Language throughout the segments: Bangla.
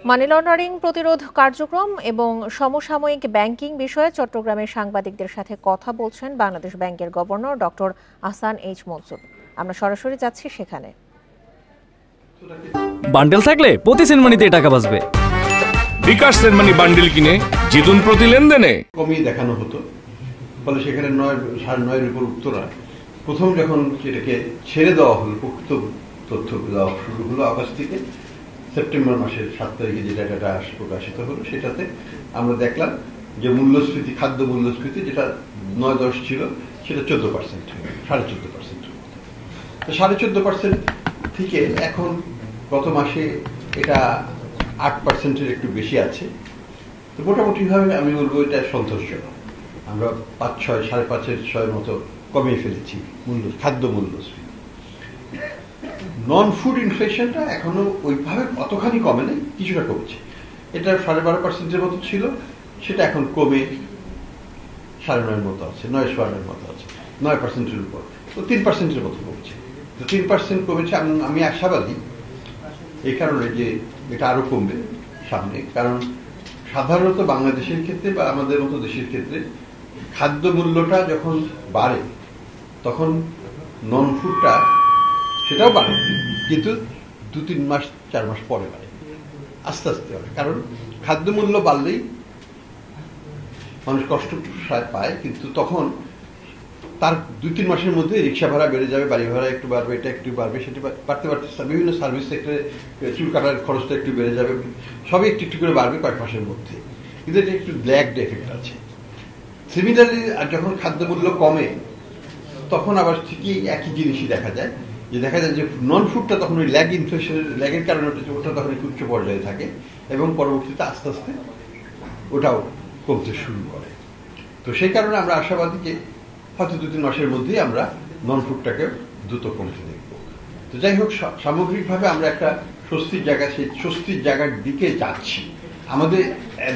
মানি লন্ডারিং প্রতিরোধ কার্যক্রম এবং সমসাময়িক ব্যাংকিং বিষয়ে চট্টগ্রামের সাংবাদিকদের সাথে কথা বলছেন বাংলাদেশ ব্যাংকের governor doctor Ahsan H Mansur. আমরা সরাসরি যাচ্ছি সেখানে। বান্ডেল থাকলে প্রতি সেনমানিতে টাকা বাঁচবে। বিকাশ সেনমানি বান্ডেল কিনে জিতুন প্রতি লেনদেনে। কমিয়ে দেখানো হতো, ফলে সেখানে 9.5-এর উপর উত্তরা প্রথম যখন সেটাকে ছেড়ে দেওয়া হলো, প্রকৃত তথ্য দেওয়া শুরু হলো আগস্ট থেকে সেপ্টেম্বর মাসের 7 তারিখে যে ডাটাটা প্রকাশিত হলো, সেটাতে আমরা দেখলাম যে মূল্যস্ফীতি, খাদ্য মূল্যস্ফীতি যেটা 9-10 ছিল সেটা 14%, 14.5%। তো 14.5% থেকে এখন গত মাসে এটা 8%-এর একটু বেশি আছে। তো মোটামুটিভাবে আমি বলবো এটা সন্তোষজনক। আমরা 5-6, 5.5-6 মতো কমিয়ে ফেলেছি খাদ্য মূল্যস্ফীতি। নন ফুড ইনফ্লেশনটা এখনো ওইভাবে অতখানি কমে নেই, কিছুটা কমছে। এটা 12.5%-এর মতো ছিল, সেটা এখন কমে 9.5-এর মতো আছে, 9.5-এর মতো আছে, 9%-এর উপর। তো 3%-এর মতো কমছে। তো 3% কমেছে। আমি আশাবাদী এই কারণে যে এটা আরো কমবে সামনে, কারণ সাধারণত বাংলাদেশের ক্ষেত্রে বা আমাদের মতো দেশের ক্ষেত্রে খাদ্য মূল্যটা যখন বাড়ে তখন নন ফুডটা সেটাও বাড়ে, কিন্তু 2-3 মাস 4 মাস পরে বাড়ে, আস্তে আস্তে বাড়ে। কারণ খাদ্য মূল্য বাড়লেই মানুষ কষ্ট পায়, কিন্তু তখন তার 2-3 মাসের মধ্যে রিক্সা ভাড়া বেড়ে যাবে, বাড়ি ভাড়া একটু বাড়বে, এটা একটু বাড়বে, সেটা বাড়তে বাড়তে বিভিন্ন সার্ভিস সেক্টরে চুল কাটার খরচটা একটু বেড়ে যাবে, সবই একটু একটু করে বাড়বে কয়েক মাসের মধ্যে। কিন্তু এটা একটু ল্যাগড এফেক্ট আছে। সিমিলারলি যখন খাদ্যমূল্য কমে তখন আবার ঠিকই একই জিনিসই দেখা যায় যে নন ফুডটা তখন ওই ল্যাগের কারণে ওটা তখন একটু উচ্চ পর্যায়ে থাকে এবং পরবর্তীতে আস্তে আস্তে ওটাও কমতে শুরু করে। তো সেই কারণে আমরা আশাবাদী যে হয়তো 2-3 মাসের মধ্যেই আমরা নন ফুডটাকে দ্রুত কমতে দেখব। তো যাই হোক, সামগ্রিকভাবে আমরা একটা সেই স্বস্তির জায়গার দিকে যাচ্ছি। আমাদের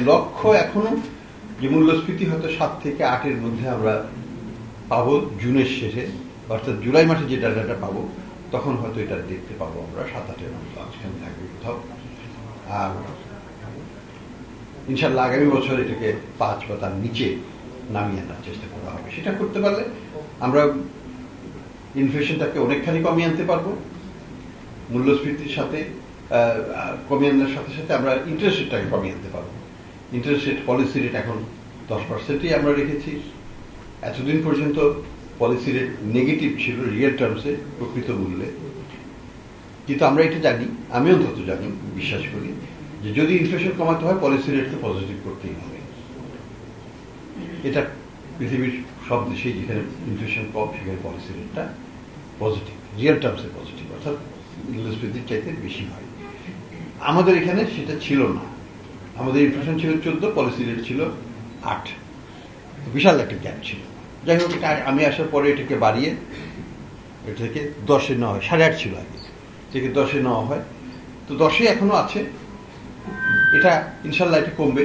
লক্ষ্য এখনো যে মূল্যস্ফীতি হয়তো 7 থেকে 8-এর মধ্যে আমরা পাবো জুনের শেষে, অর্থাৎ জুলাই মাসে যে ডাটাটা পাবো তখন হয়তো এটা দেখতে পাবো আমরা 7-8-এর মতো আজকাল থাকবে কোথাও। আর ইনশাল্লাহ আগামী বছর এটাকে 5 বা তার নিচে নামিয়ে আনার চেষ্টা করা হবে। সেটা করতে পারলে আমরা ইনফ্লেশনটাকে অনেকখানি কমিয়ে আনতে পারবো। মূল্যস্ফীতির সাথে কমিয়ে আনার সাথে সাথে আমরা ইন্টারেস্ট রেটটাকে কমিয়ে আনতে পারবো। ইন্টারেস্ট রেট, পলিসি রেট এখন 10%-ই আমরা রেখেছি। এতদিন পর্যন্ত পলিসি রেট নেগেটিভ ছিল রিয়েল টার্মসে, প্রকৃত মূল্যে। কিন্তু আমরা এটা জানি, আমি অন্তত জানি, বিশ্বাস করি যে যদি ইনফ্লেশন কমাতে হয় পলিসি রেটকে পজিটিভ করতেই হবে। এটা পৃথিবীর সব দেশেই যেখানে ইনফ্লেশন কম সেখানে পলিসি রেটটা পজিটিভ, রিয়েল টার্মসে পজিটিভ, অর্থাৎ মূল্যস্ফীতির চাইতে বেশি হয়। আমাদের এখানে সেটা ছিল না। আমাদের ইনফ্লেশন ছিল 14, পলিসি রেট ছিল 8, বিশাল একটা গ্যাপ ছিল। যাই হোক, এটা আমি আসার পরে এটাকে বাড়িয়ে এটা থেকে 10-এ নেওয়া হয়, 8.5 ছিল আগে, থেকে 10-এ নেওয়া হয়। তো 10-এ এখনো আছে। এটা ইনশাল্লাহ এটা কমবে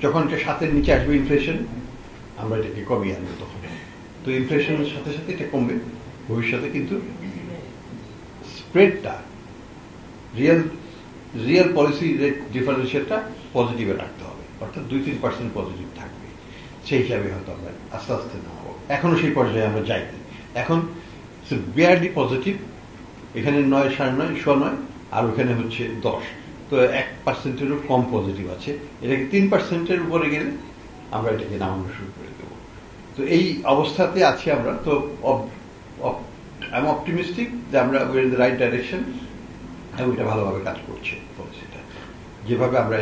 যখন এটা 7-এর নিচে আসবে ইনফ্লেশন, আমরা এটাকে কমিয়ে আনবো তখন। তো ইনফ্লেশনের সাথে সাথে এটা কমবে ভবিষ্যতে, কিন্তু স্প্রেডটা রিয়েল পলিসি রেট ডিফারেন্সিয়ালটা পজিটিভে রাখতে হবে, অর্থাৎ 2-3% পজিটিভ থাকবে। সেই হিসাবে হয়তো আমরা আস্তে আস্তে নামাবো। এখনো সেই পর্যায়ে আমরা যাইনি। এখন বিয়ারলি পজিটিভ, এখানে 9, 9.5, 9.5, আর ওখানে হচ্ছে 10। তো 1%-এরও কম পজিটিভ আছে। এটাকে 3%-এর উপরে গেলে আমরা এটাকে নামানো শুরু করে দেবো। তো এই অবস্থাতে আছি আমরা। তো আই এম অপটিমিস্টিক যে আমরা we in the right direction এবং এটা ভালোভাবে কাজ করছে পলিসিটা যেভাবে আমরা